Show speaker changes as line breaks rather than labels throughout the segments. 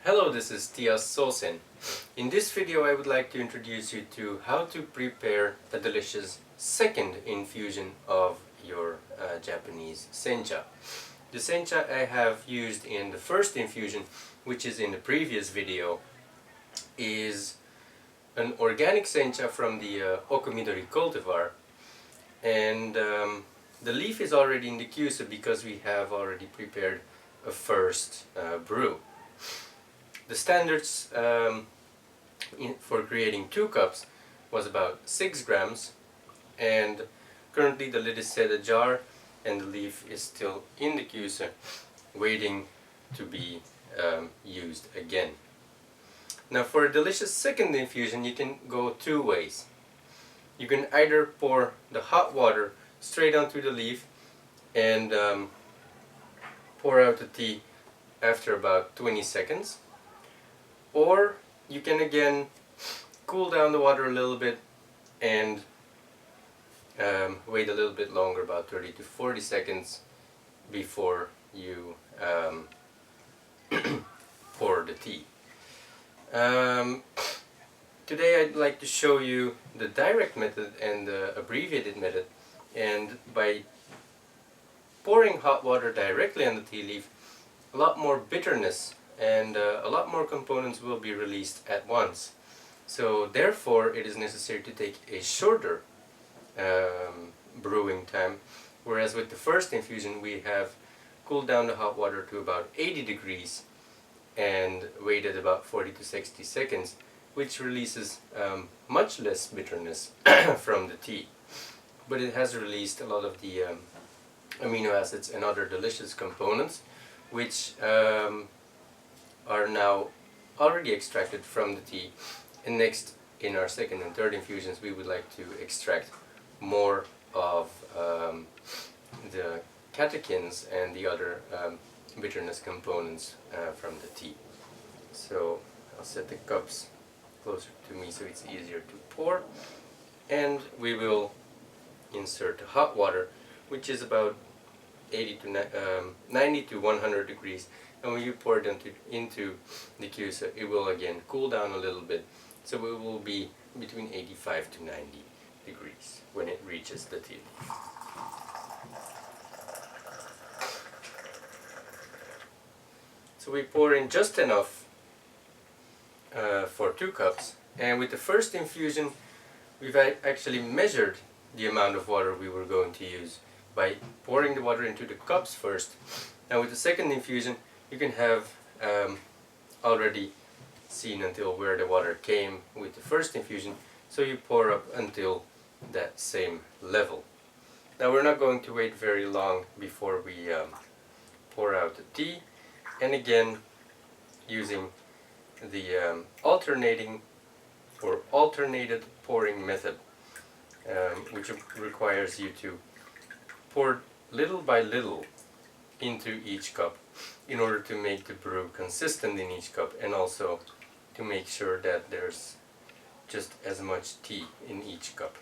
Hello, this is Tias Sosen. In this video I would like to introduce you to how to prepare a delicious second infusion of your Japanese Sencha. The Sencha I have used in the first infusion, which is in the previous video, is an organic Sencha from the okumidori cultivar, and the leaf is already in the Kyusa because we have already prepared a first brew. The standards for creating 2 cups was about 6 grams, and currently the lid is set ajar and the leaf is still in the Kyusa waiting to be used again. Now for a delicious second infusion you can go 2 ways. You can either pour the hot water straight onto the leaf and pour out the tea after about 20 seconds. Or you can again cool down the water a little bit and wait a little bit longer, about 30 to 40 seconds before you pour the tea. Today I'd like to show you the direct method and the abbreviated method, and by pouring hot water directly on the tea leaf, a lot more bitterness and a lot more components will be released at once. So therefore it is necessary to take a shorter brewing time, whereas with the first infusion we have cooled down the hot water to about 80 degrees and waited about 40 to 60 seconds, which releases much less bitterness from the tea. But it has released a lot of the amino acids and other delicious components, which are now already extracted from the tea. And next, in our second and third infusions, we would like to extract more of the catechins and the other bitterness components from the tea. So I'll set the cups closer to me so it's easier to pour, and we will insert the hot water, which is about 90 to 100 degrees, and when you pour it into the Kyusa, it will again cool down a little bit, so it will be between 85 to 90 degrees when it reaches the tea leaf. So we pour in just enough for 2 cups, and with the first infusion we've actually measured the amount of water we were going to use by pouring the water into the cups first. Now with the second infusion you can have already seen until where the water came with the first infusion, so you pour up until that same level. Now we're not going to wait very long before we pour out the tea, and again using the alternated pouring method, which requires you to pour little by little into each cup in order to make the brew consistent in each cup, and also to make sure that there's just as much tea in each cup.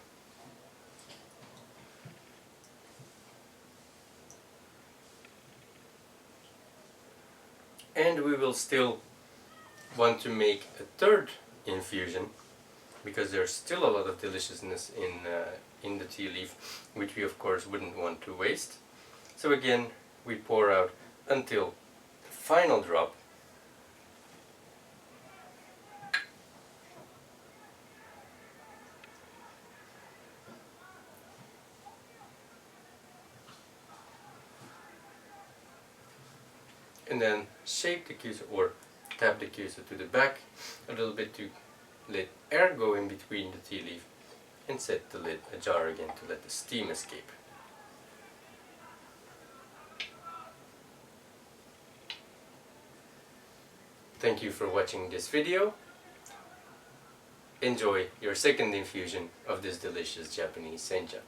And we will still want to make a third infusion because there's still a lot of deliciousness in the tea leaf, which we of course wouldn't want to waste. So again we pour out until the final drop, and then shake the Kyusa or tap the Kyusa to the back a little bit to let air go in between the tea leaf, and set the lid ajar again to let the steam escape. Thank you for watching this video. Enjoy your second infusion of this delicious Japanese Sencha.